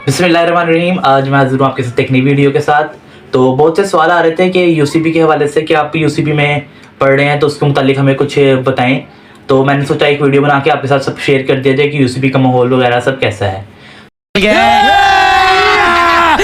बिस्मिल्लाहिर्रहमानिर्रहीम। आज मैं हाजिर हूँ आपके साथ एक नई वीडियो के साथ। तो बहुत से सवाल आ रहे थे कि यूसीपी के हवाले से कि आप यूसीपी में पढ़ रहे हैं तो उसके मुतालिक हमें कुछ बताएं। तो मैंने सोचा एक वीडियो बना के आपके साथ सब शेयर कर दिया जाए कि यूसीपी का माहौल वगैरह सब कैसा है।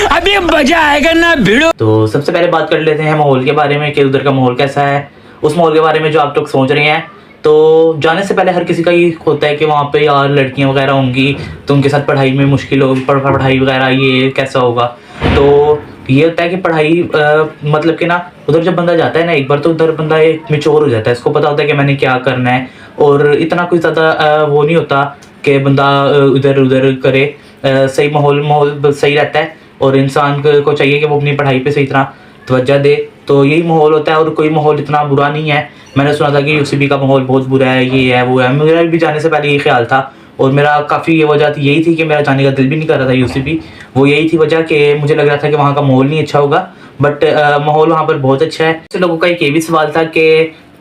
अभी मजा आएगा ना भिड़ो। तो सबसे पहले बात कर लेते हैं माहौल के बारे में कि उधर का माहौल कैसा है। उस माहौल के बारे में जो आप लोग सोच रहे हैं, तो जाने से पहले हर किसी का ये होता है कि वहाँ पे यार लड़कियाँ वगैरह होंगी तो उनके साथ पढ़ाई में मुश्किल होगी, पढ़ाई वगैरह ये कैसा होगा। तो ये होता है कि पढ़ाई मतलब कि ना उधर जब बंदा जाता है ना एक बार, तो उधर बंदा एक मैच्योर हो जाता है, इसको पता होता है कि मैंने क्या करना है। और इतना कोई ज़्यादा वो नहीं होता कि बंदा इधर उधर करे। सही माहौल सही रहता है और इंसान को चाहिए कि वो अपनी पढ़ाई पे सही तरह तवज्जो दे। तो यही माहौल होता है और कोई माहौल इतना बुरा नहीं है। मैंने सुना था कि यूसीबी का माहौल बहुत बुरा है, ये है वो है। मेरा भी जाने से पहले ये ख्याल था और मेरा काफ़ी ये वजह थी, यही थी कि मेरा जाने का दिल भी नहीं कर रहा था यूसीबी। वो यही थी वजह कि मुझे लग रहा था कि वहाँ का माहौल नहीं अच्छा होगा, बट माहौल वहाँ पर बहुत अच्छा है। ऐसे लोगों का एक ये भी सवाल था कि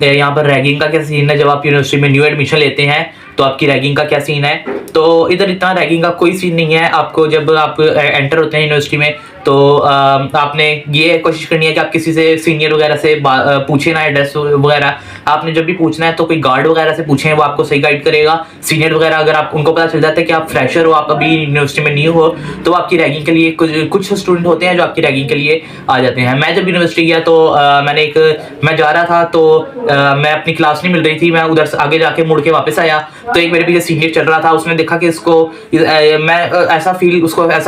यहाँ पर रैगिंग का क्या सीन है। जब आप यूनिवर्सिटी में न्यू एडमिशन लेते हैं तो आपकी रैगिंग का क्या सीन है। तो इधर इतना रैगिंग का कोई सीन नहीं है। आपको जब आप एंटर होते हैं यूनिवर्सिटी में तो आपने ये कोशिश करनी है कि आप किसी से सीनियर वगैरह से पूछे ना एड्रेस वगैरह। आपने जब भी पूछना है तो कोई गार्ड वगैरह से पूछें, वो आपको सही गाइड करेगा। सीनियर वगैरह अगर आप उनको पता चल जाता है कि आप फ्रेशर हो, आप अभी यूनिवर्सिटी में न्यू हो, तो आपकी रैगिंग के लिए कुछ स्टूडेंट होते हैं जो आपकी रैगिंग के लिए आ जाते हैं। मैं जब यूनिवर्सिटी गया तो मैं जा रहा था तो मैं अपनी क्लास नहीं मिल रही थी। मैं उधर से आगे जाके मुड़ के वापस आया तो एक मेरे पीछे सीनियर चल रहा था। उसने देखा कि उसको ऐसा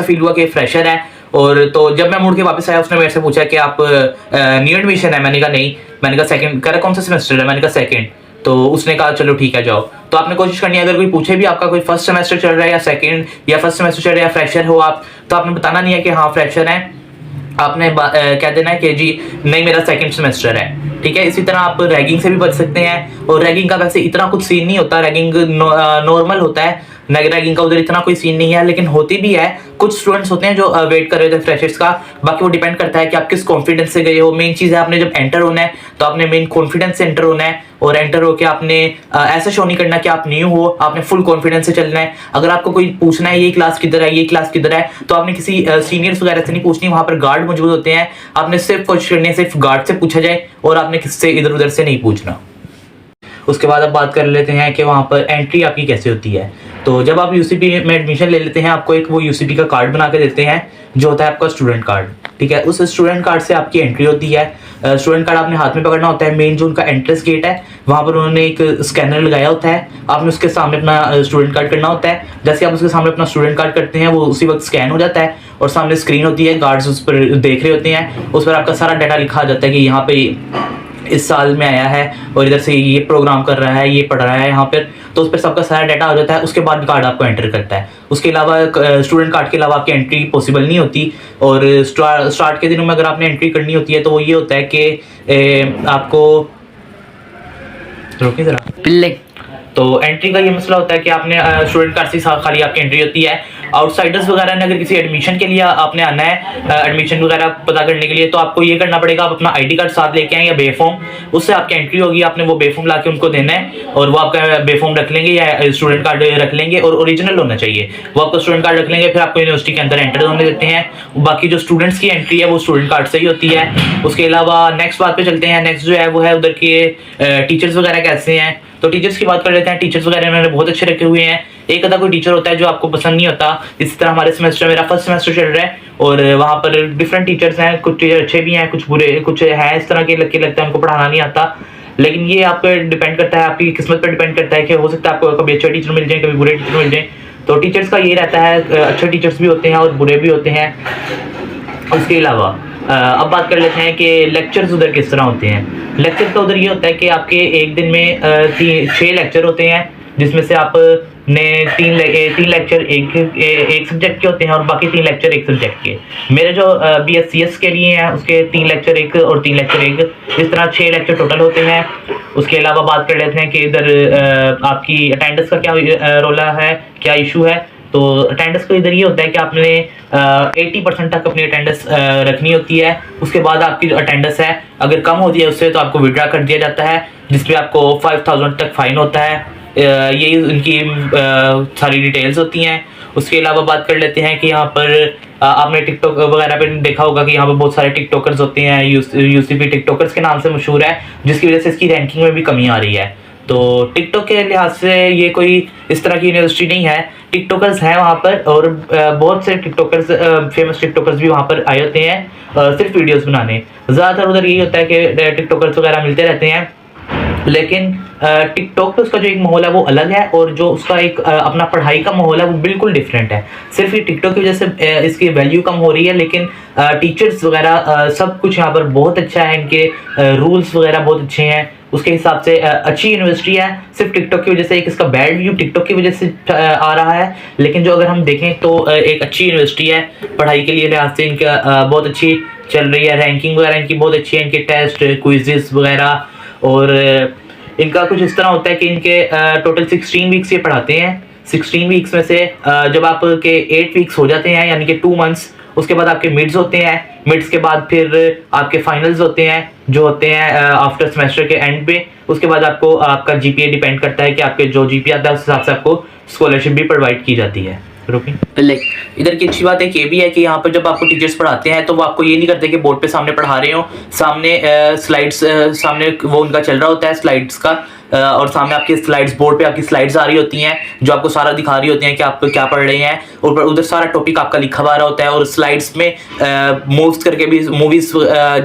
फील हुआ कि फ्रेशर है। और तो जब मैं मुड़ के वापस आया उसने मेरे से पूछा कि आप न्यू एडमिशन है। मैंने कहा नहीं। मैंने कहा सेकंड। कह रहा कौन सा सेमेस्टर है। मैंने कहा सेकंड। तो उसने कहा चलो ठीक है जाओ। तो आपने कोशिश करनी है, अगर कोई पूछे भी आपका कोई फर्स्ट सेमेस्टर चल रहा है या सेकंड या फर्स्ट सेमेस्टर चल रहा है या फ्रेशर हो आप, तो आपने बताना नहीं है कि हाँ फ्रेशर है। आपने कह देना है कि जी नहीं मेरा सेकंड सेमेस्टर है। ठीक है। इसी तरह आप रैगिंग से भी बच सकते हैं। और रैगिंग का वैसे इतना कुछ सीन नहीं होता, रैगिंग नॉर्मल होता है। रैगिंग का उधर इतना कोई सीन नहीं है, लेकिन होती भी है। कुछ स्टूडेंट्स होते हैं जो वेट कर रहे थे फ्रेशर्स का। बाकी वो डिपेंड करता है कि आप किस कॉन्फिडेंस से गए हो। मेन चीज़ है आपने जब एंटर होना है तो आपने मेन कॉन्फिडेंस से एंटर होना है। और एंटर होकर आपने ऐसा शो नहीं करना कि आप न्यू हो, आपने फुल कॉन्फिडेंस से चलना है। अगर आपको कोई पूछना है ये क्लास किधर है, ये क्लास किधर है, तो आपने किसी सीनियर्स वगैरह से नहीं पूछनी। वहां पर गार्ड मौजूद होते हैं। आपने सिर्फ कोशिश करनी है सिर्फ गार्ड से पूछा जाए और आपने किससे इधर उधर से नहीं पूछना। उसके बाद अब बात कर लेते हैं कि वहाँ पर एंट्री आपकी कैसे होती है। तो जब आप यूसीपी में एडमिशन ले लेते हैं, आपको एक वो यूसीपी का कार्ड बना के देते हैं जो होता है आपका स्टूडेंट कार्ड। ठीक है। उस स्टूडेंट कार्ड से आपकी एंट्री होती है। स्टूडेंट कार्ड आपने हाथ में पकड़ना होता है। मेन जो उनका एंट्रेंस गेट है वहाँ पर उन्होंने एक स्कैनर लगाया होता है। आपने उसके सामने अपना स्टूडेंट कार्ड करना होता है। जैसे आप उसके सामने अपना स्टूडेंट कार्ड करते हैं वो उसी वक्त स्कैन हो जाता है और सामने स्क्रीन होती है, गार्ड्स उस पर देख रहे होते हैं। उस पर आपका सारा डाटा लिखा आ जाता है कि यहाँ पे इस साल में आया है और इधर से ये प्रोग्राम कर रहा है, ये पढ़ रहा है यहाँ पर। तो उस पर सबका सारा डाटा आ जाता है। उसके बाद कार्ड आपको एंटर करता है। उसके अलावा स्टूडेंट कार्ड के अलावा आपकी एंट्री पॉसिबल नहीं होती। और स्टार्ट के दिनों में अगर आपने एंट्री करनी होती है तो वो ये होता है कि आपको रोकिए जरा। तो एंट्री का ये मसला होता है कि आपने स्टूडेंट कार्ड से खाली आपकी एंट्री होती है। आउटसाइडर्स वगैरह ने अगर किसी एडमिशन के लिए आपने आना है, एडमिशन वगैरह पता करने के लिए, तो आपको ये करना पड़ेगा आप अपना आईडी कार्ड साथ लेके आए या बेफॉर्म, उससे आपकी एंट्री होगी। आपने वो बेफॉर्म ला के उनको देना है और वो आपका बेफॉर्म रख लेंगे या स्टूडेंट कार्ड रख लेंगे और ओरिजिनल होना चाहिए। वो आपको स्टूडेंट कार्ड रख लेंगे, फिर आपको यूनिवर्सिटी के अंदर एंटर होने देते हैं। बाकी जो स्टूडेंट्स की एंट्री है वो स्टूडेंट कार्ड से ही होती है। उसके अलावा नेक्स्ट बात पे चलते हैं। नेक्स्ट जो है वो है उधर के टीचर्स वगैरह कैसे हैं। तो टीचर्स की बात कर लेते हैं। टीचर्स वगैरह मैंने बहुत अच्छे रखे हुए हैं। एक आधा कोई टीचर होता है जो आपको पसंद नहीं होता। इसी तरह हमारे सेमेस्टर, मेरा फर्स्ट सेमेस्टर चल रहा है और वहाँ पर डिफरेंट टीचर्स हैं। कुछ टीचर अच्छे भी हैं, कुछ बुरे, कुछ हैं इस तरह के लगता है उनको पढ़ाना नहीं आता। लेकिन ये आप पे डिपेंड करता है, आपकी किस्मत पर डिपेंड करता है कि हो सकता है आपको कभी अच्छे टीचर मिल जाए, कभी बुरे टीचर मिल जाए। तो टीचर्स का ये रहता है, अच्छे टीचर्स भी होते हैं और बुरे भी होते हैं। उसके अलावा अब बात कर लेते हैं कि लेक्चर्स उधर किस तरह होते हैं। लेक्चर तो उधर ये होता है कि आपके एक दिन में 6 लेक्चर होते हैं, जिसमें से आपने 3 लेक्चर एक सब्जेक्ट के होते हैं और बाकी 3 लेक्चर एक सब्जेक्ट के। मेरे जो BScs के लिए हैं उसके 3 लेक्चर एक और 3 लेक्चर एक, इस तरह 6 लेक्चर टोटल होते हैं। उसके अलावा बात कर लेते हैं कि इधर आपकी अटेंडेंस का क्या रोला है, क्या इशू है। तो अटेंडेंस का इधर ये होता है कि आपने 80% तक अपनी अटेंडेंस रखनी होती है। उसके बाद आपकी जो अटेंडेंस है अगर कम होती है उससे तो आपको विड्रा कर दिया जाता है, जिसपे आपको 5000 तक फाइन होता है। यही उनकी सारी डिटेल्स होती हैं। उसके अलावा बात कर लेते हैं कि यहाँ पर आपने टिकटॉक वगैरह पे देखा होगा कि यहाँ पर बहुत सारे टिकटॉकर्स होते हैं, यूसीपी टिकटॉकर्स के नाम से मशहूर है, जिसकी वजह से इसकी रैंकिंग में भी कमी आ रही है। तो टिकटॉक के लिहाज से ये कोई इस तरह की यूनिवर्सिटी नहीं है, टिकटॉकर्स हैं वहाँ पर, और बहुत से टिकटॉकर्स, फेमस टिकटॉकर्स भी वहाँ पर आए होते हैं सिर्फ वीडियोस बनाने। ज़्यादातर उधर यही होता है कि टिकटॉकर्स वगैरह मिलते रहते हैं, लेकिन टिकटॉक पे उसका जो एक माहौल है वो अलग है, और जो उसका एक अपना पढ़ाई का माहौल है वो बिल्कुल डिफरेंट है। सिर्फ ये टिकटॉक की वजह से इसकी वैल्यू कम हो रही है, लेकिन टीचर्स वगैरह सब कुछ यहाँ पर बहुत अच्छा है, इनके रूल्स वगैरह बहुत अच्छे हैं, उसके हिसाब से अच्छी यूनिवर्सिटी है। सिर्फ टिकटॉक की वजह से एक इसका बैड व्यू टिकटॉक की वजह से आ रहा है, लेकिन जो अगर हम देखें तो एक अच्छी यूनिवर्सिटी है, पढ़ाई के लिए लिहाज से इनका बहुत अच्छी चल रही है, रैंकिंग वगैरह इनकी बहुत अच्छी है, इनके टेस्ट क्विजेस वगैरह। और इनका कुछ इस तरह होता है कि इनके टोटल 16 वीक्स ये पढ़ाते हैं। 16 वीक्स में से जब आपके 8 वीक्स हो जाते हैं, यानी कि 2 मंथ्स, उसके बाद आपके मिड्स होते हैं, मिड्स के बाद फिर आपके फाइनल्स होते हैं, जो होते हैं आफ्टर सेमेस्टर के एंड पे। उसके बाद आपको आपका जीपीए डिपेंड करता है कि आपके जो जीपीए आता है उस हिसाब से आपको स्कॉलरशिप भी प्रोवाइड की जाती है। इधर की अच्छी बात एक ये भी है कि यहाँ पर जब आपको टीचर्स पढ़ाते हैं तो वो आपको ये नहीं करते कि बोर्ड पे सामने पढ़ा रहे हो, सामने स्लाइड्स सामने वो उनका चल रहा होता है स्लाइड्स का, और सामने आपके स्लाइड्स, बोर्ड पे आपकी स्लाइड्स आ रही होती हैं जो आपको सारा दिखा रही होती हैं कि आप क्या पढ़ रहे हैं, और उधर सारा टॉपिक आपका लिखा हुआ होता है, और स्लाइड्स में मूव्स करके भी मूवीज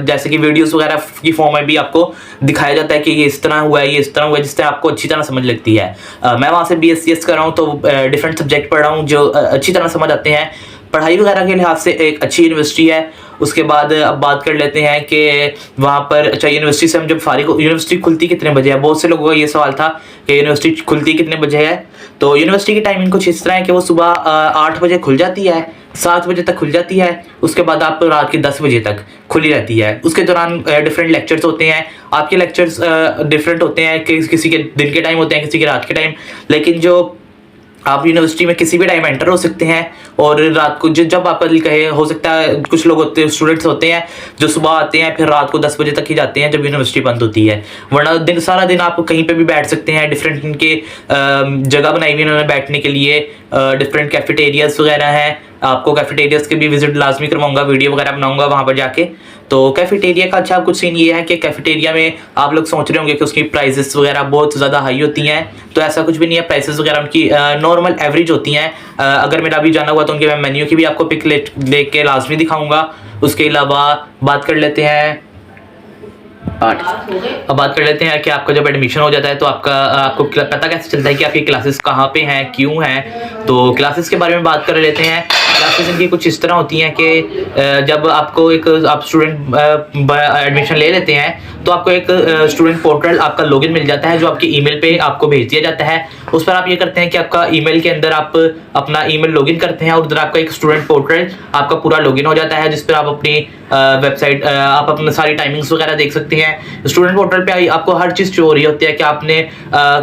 जैसे कि वीडियोस वगैरह की फॉर्म में भी आपको दिखाया जाता है कि ये इस तरह हुआ है, ये इस तरह हुआ है, जिससे आपको अच्छी तरह समझ लगती है। मैं वहाँ से BScs कर रहा हूँ, तो डिफरेंट सब्जेक्ट पढ़ रहा हूँ जो अच्छी तरह समझ आते हैं। पढ़ाई वगैरह के लिहाज से एक अच्छी यूनिवर्सिटी है। उसके बाद अब बात कर लेते हैं कि वहाँ पर, अच्छा यूनिवर्सिटी से हम जब फारिग, यूनिवर्सिटी खुलती कितने बजे है, बहुत से लोगों का ये सवाल था कि यूनिवर्सिटी खुलती कितने बजे है। तो यूनिवर्सिटी की टाइमिंग कुछ इस तरह है कि वो सुबह 8 बजे खुल जाती है, 7 बजे तक खुल जाती है, उसके बाद आप रात के 10 बजे तक खुली रहती है। उसके दौरान डिफरेंट लेक्चर्स होते हैं, आपके लेक्चर्स डिफरेंट होते हैं, किसी के दिन के टाइम होते हैं, किसी के रात के टाइम, लेकिन जो आप यूनिवर्सिटी में किसी भी टाइम एंटर हो सकते हैं, और रात को जब आप कहे, हो सकता है कुछ लोग होते हैं, स्टूडेंट्स होते हैं जो सुबह आते हैं फिर रात को 10 बजे तक ही जाते हैं जब यूनिवर्सिटी बंद होती है, वरना सारा दिन आप कहीं पे भी बैठ सकते हैं। डिफरेंट इनके जगह बनाई हुई उन्होंने बैठने के लिए, डिफरेंट कैफेटेरियाज वगैरह हैं। आपको कैफेटेरियाज के भी विजिट लाजमी करवाऊंगा, वीडियो वगैरह बनाऊंगा वहाँ पर जाके। तो कैफेटेरिया का अच्छा कुछ सीन ये है कि कैफेटेरिया में आप लोग सोच रहे होंगे कि उसकी प्राइसेस वगैरह बहुत ज़्यादा हाई होती हैं, तो ऐसा कुछ भी नहीं है। प्राइसेस वगैरह उनकी नॉर्मल एवरेज होती हैं। अगर मेरा अभी जाना हुआ तो उनके मैं मेन्यू की भी आपको पिक लेके लाजमी दिखाऊंगा। उसके अलावा बात कर लेते हैं अब बात कर लेते हैं कि आपका जब एडमिशन हो जाता है तो आपको पता कैसे चलता है कि आपकी क्लासेस कहाँ पे हैं, क्यों हैं। तो क्लासेस के बारे में बात कर लेते हैं। क्लासेस इनकी कुछ इस तरह होती हैं कि जब आपको आप स्टूडेंट एडमिशन ले लेते हैं तो आपको एक स्टूडेंट पोर्टल आपका लॉगिन मिल जाता है जो आपके ईमेल पे आपको भेज दिया जाता है। उस पर आप ये करते हैं कि आपका ईमेल के अंदर आप अपना ईमेल लॉगिन करते हैं, और उधर आपका एक स्टूडेंट पोर्टल आपका पूरा लॉगिन हो जाता है, जिस पर आप अपनी वेबसाइट, आप अपनी सारी टाइमिंग्स वगैरह देख सकते हैं। स्टूडेंट पोर्टल पे आपको हर चीज़ शो हो रही होती है कि आपने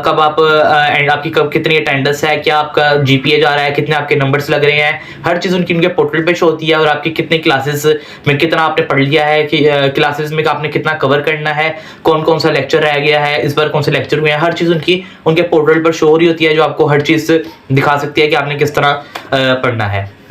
कब आपकी कब कितनी अटेंडेंस है, क्या आपका GPA जा रहा है, कितने आपके नंबर्स लग रहे हैं, हर चीज़ उनके पोर्टल पे शो होती है। और आपकी कितनी क्लासेस में कितना आपने पढ़ लिया है, कि क्लासेस में आपने कितना कवर करना है, कौन कौन सा लेक्चर रह गया है, इस बार कौन से लेक्चर हुए हैं, हर चीज़ उनके पोर्टल पर शो हो रही होती है, जो आपको हर चीज़ दिखा सकती है कि आपने किस तरह पढ़ना है।